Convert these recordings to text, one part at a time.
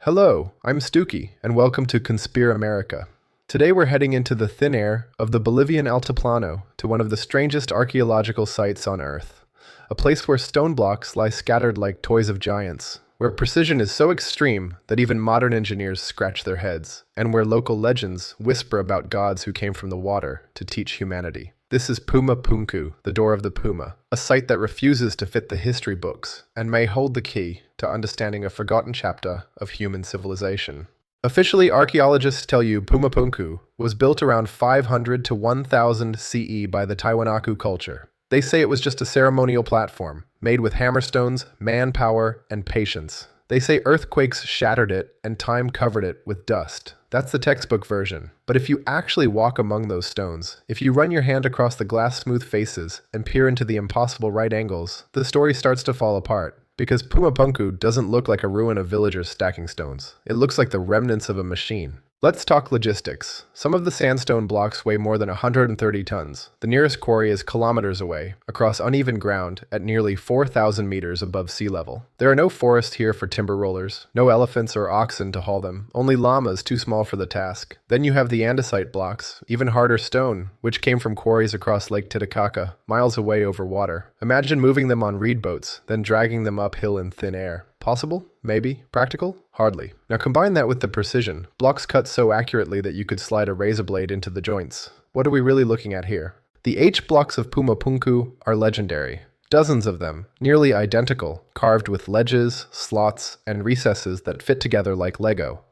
Hello, I'm Stuki, and welcome to ConspirAmerica. Today we're heading into the thin air of the Bolivian Altiplano to one of the strangest archaeological sites on Earth. A place where stone blocks lie scattered like toys of giants, where precision is so extreme that even modern engineers scratch their heads, and where local legends whisper about gods who came from the water to teach humanity. This is Puma Punku, the Door of the Puma, a site that refuses to fit the history books and may hold the key to understanding a forgotten chapter of human civilization. Officially, archaeologists tell you Puma Punku was built around 500 to 1000 CE by the Tiwanaku culture. They say it was just a ceremonial platform, made with hammerstones, manpower, and patience. They say earthquakes shattered it and time covered it with dust. That's the textbook version. But if you actually walk among those stones, if you run your hand across the glass-smooth faces and peer into the impossible right angles, the story starts to fall apart. Because Puma Punku doesn't look like a ruin of villagers stacking stones. It looks like the remnants of a machine. Let's talk logistics. Some of the sandstone blocks weigh more than 130 tons. The nearest quarry is kilometers away, across uneven ground at nearly 4,000 meters above sea level. There are no forests here for timber rollers, no elephants or oxen to haul them, only llamas too small for the task. Then you have the andesite blocks, even harder stone, which came from quarries across Lake Titicaca, miles away over water. Imagine moving them on reed boats, then dragging them uphill in thin air. Possible? Maybe. Practical? Hardly. Now combine that with the precision. Blocks cut so accurately that you could slide a razor blade into the joints. What are we really looking at here? The H blocks of Puma Punku are legendary. Dozens of them, nearly identical, carved with ledges, slots, and recesses that fit together like Lego.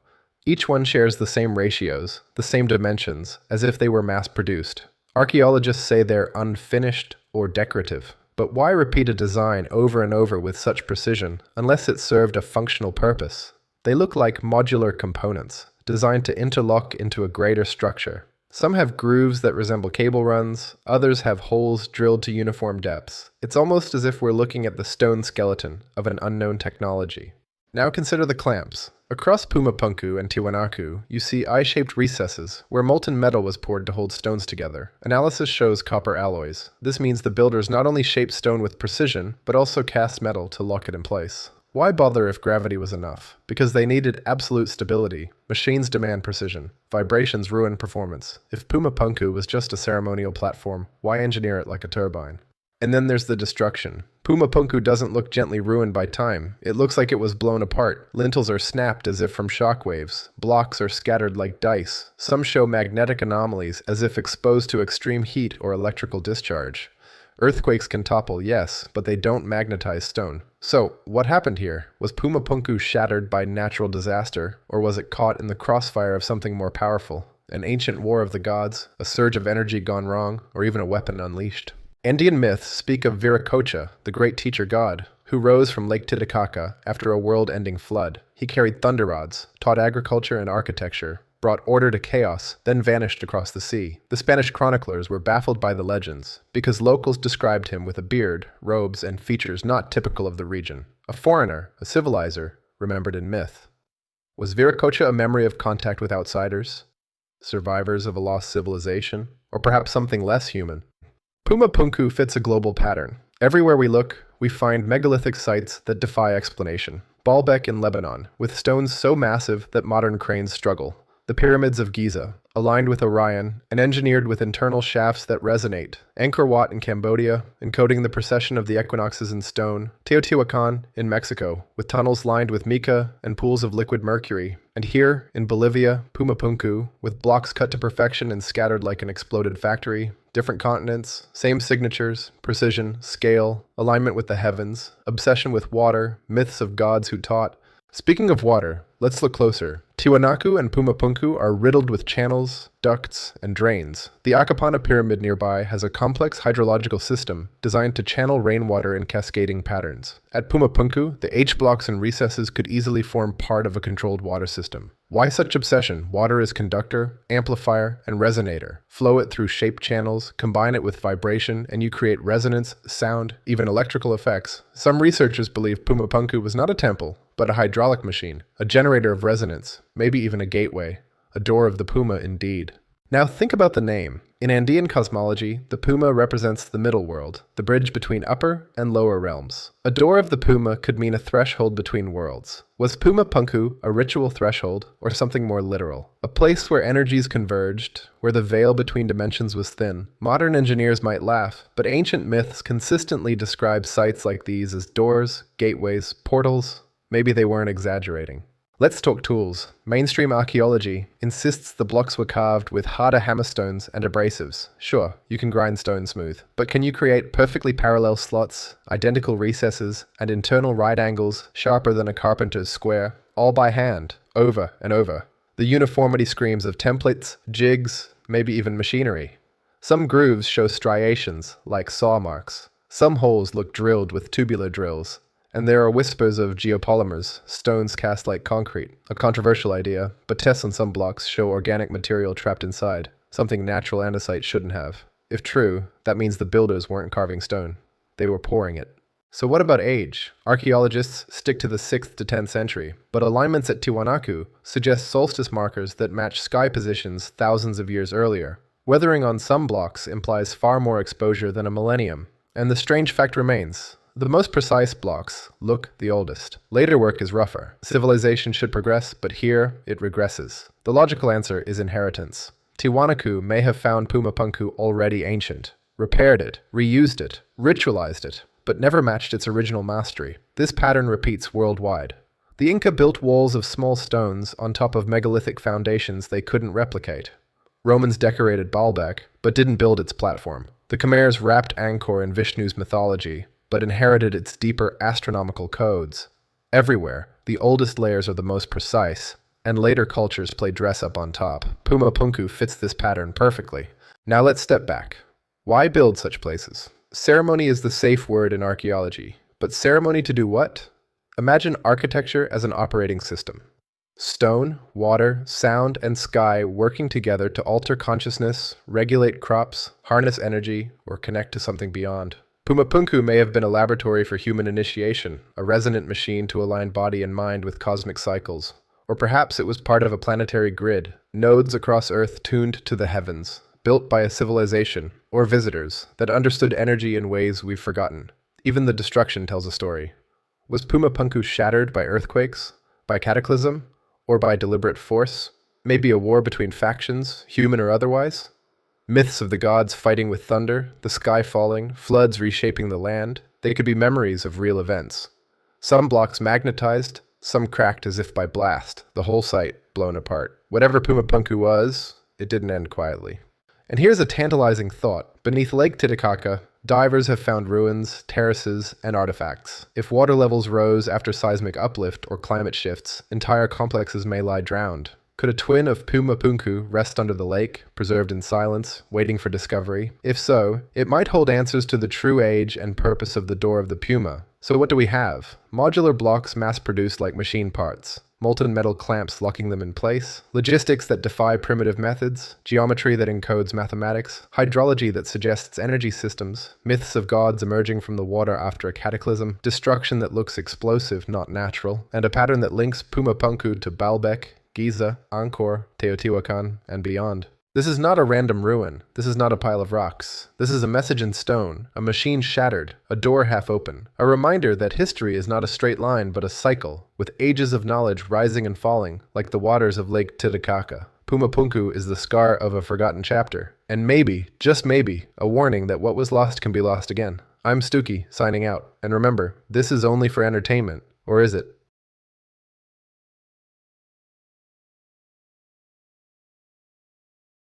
Each one shares the same ratios, the same dimensions, as if they were mass-produced. Archaeologists say they're unfinished or decorative. But why repeat a design over and over with such precision unless it served a functional purpose? They look like modular components, designed to interlock into a greater structure. Some have grooves that resemble cable runs, others have holes drilled to uniform depths. It's almost as if we're looking at the stone skeleton of an unknown technology. Now consider the clamps. Across Puma Punku and Tiwanaku, you see eye-shaped recesses where molten metal was poured to hold stones together. Analysis shows copper alloys. This means the builders not only shaped stone with precision, but also cast metal to lock it in place. Why bother if gravity was enough? Because they needed absolute stability. Machines demand precision. Vibrations ruin performance. If Puma Punku was just a ceremonial platform, why engineer it like a turbine? And then there's the destruction. Puma Punku doesn't look gently ruined by time. It looks like it was blown apart. Lintels are snapped as if from shockwaves. Blocks are scattered like dice. Some show magnetic anomalies as if exposed to extreme heat or electrical discharge. Earthquakes can topple, yes, but they don't magnetize stone. So, what happened here? Was Puma Punku shattered by natural disaster, or was it caught in the crossfire of something more powerful? An ancient war of the gods, a surge of energy gone wrong, or even a weapon unleashed? Indian myths speak of Viracocha, the great teacher god, who rose from Lake Titicaca after a world-ending flood. He carried thunder rods, taught agriculture and architecture, brought order to chaos, then vanished across the sea. The Spanish chroniclers were baffled by the legends, because locals described him with a beard, robes, and features not typical of the region. A foreigner, a civilizer, remembered in myth. Was Viracocha a memory of contact with outsiders? Survivors of a lost civilization? Or perhaps something less human? Puma Punku fits a global pattern. Everywhere we look, we find megalithic sites that defy explanation. Baalbek in Lebanon, with stones so massive that modern cranes struggle. The pyramids of Giza, aligned with Orion and engineered with internal shafts that resonate. Angkor Wat in Cambodia, encoding the precession of the equinoxes in stone. Teotihuacan in Mexico, with tunnels lined with mica and pools of liquid mercury. And here, in Bolivia, Puma Punku, with blocks cut to perfection and scattered like an exploded factory. Different continents, same signatures, precision, scale, alignment with the heavens, obsession with water, myths of gods who taught. Speaking of water, let's look closer. Tiwanaku and Puma Punku are riddled with channels, ducts, and drains. The Akapana Pyramid nearby has a complex hydrological system designed to channel rainwater in cascading patterns. At Puma Punku, the H blocks and recesses could easily form part of a controlled water system. Why such obsession? Water is conductor, amplifier, and resonator. Flow it through shaped channels, combine it with vibration, and you create resonance, sound, even electrical effects. Some researchers believe Puma Punku was not a temple, but a hydraulic machine, a generator of resonance, maybe even a gateway, a door of the Puma indeed. Now think about the name. In Andean cosmology, the Puma represents the middle world, the bridge between upper and lower realms. A door of the Puma could mean a threshold between worlds. Was Puma Punku a ritual threshold, or something more literal? A place where energies converged, where the veil between dimensions was thin. Modern engineers might laugh, but ancient myths consistently describe sites like these as doors, gateways, portals. Maybe they weren't exaggerating. Let's talk tools. Mainstream archaeology insists the blocks were carved with harder hammerstones and abrasives. Sure, you can grind stone smooth, but can you create perfectly parallel slots, identical recesses, and internal right angles sharper than a carpenter's square, all by hand, over and over? The uniformity screams of templates, jigs, maybe even machinery. Some grooves show striations, like saw marks. Some holes look drilled with tubular drills. And there are whispers of geopolymers, stones cast like concrete. A controversial idea, but tests on some blocks show organic material trapped inside, something natural andesite shouldn't have. If true, that means the builders weren't carving stone. They were pouring it. So what about age? Archaeologists stick to the 6th to 10th century, but alignments at Tiwanaku suggest solstice markers that match sky positions thousands of years earlier. Weathering on some blocks implies far more exposure than a millennium. And the strange fact remains. The most precise blocks look the oldest. Later work is rougher. Civilization should progress, but here it regresses. The logical answer is inheritance. Tiwanaku may have found Puma Punku already ancient, repaired it, reused it, ritualized it, but never matched its original mastery. This pattern repeats worldwide. The Inca built walls of small stones on top of megalithic foundations they couldn't replicate. Romans decorated Baalbek, but didn't build its platform. The Khmers wrapped Angkor in Vishnu's mythology, but inherited its deeper astronomical codes. Everywhere, the oldest layers are the most precise, and later cultures play dress-up on top. Puma Punku fits this pattern perfectly. Now let's step back. Why build such places? Ceremony is the safe word in archaeology, but ceremony to do what? Imagine architecture as an operating system. Stone, water, sound, and sky working together to alter consciousness, regulate crops, harness energy, or connect to something beyond. Puma Punku may have been a laboratory for human initiation, a resonant machine to align body and mind with cosmic cycles. Or perhaps it was part of a planetary grid, nodes across Earth tuned to the heavens, built by a civilization, or visitors, that understood energy in ways we've forgotten. Even the destruction tells a story. Was Puma Punku shattered by earthquakes, by cataclysm, or by deliberate force? Maybe a war between factions, human or otherwise? Myths of the gods fighting with thunder, the sky falling, floods reshaping the land, they could be memories of real events. Some blocks magnetized, some cracked as if by blast, the whole site blown apart. Whatever Puma Punku was, it didn't end quietly. And here's a tantalizing thought. Beneath Lake Titicaca, divers have found ruins, terraces, and artifacts. If water levels rose after seismic uplift or climate shifts, entire complexes may lie drowned. Could a twin of Puma Punku rest under the lake, preserved in silence, waiting for discovery? If so, it might hold answers to the true age and purpose of the door of the Puma. So what do we have? Modular blocks mass-produced like machine parts. Molten metal clamps locking them in place, logistics that defy primitive methods, geometry that encodes mathematics, hydrology that suggests energy systems, myths of gods emerging from the water after a cataclysm, destruction that looks explosive, not natural, and a pattern that links Puma Punku to Baalbek, Giza, Angkor, Teotihuacan, and beyond. This is not a random ruin. This is not a pile of rocks. This is a message in stone, a machine shattered, a door half open, a reminder that history is not a straight line but a cycle, with ages of knowledge rising and falling, like the waters of Lake Titicaca. Puma Punku is the scar of a forgotten chapter, and maybe, just maybe, a warning that what was lost can be lost again. I'm Stuki, signing out, and remember, this is only for entertainment, or is it?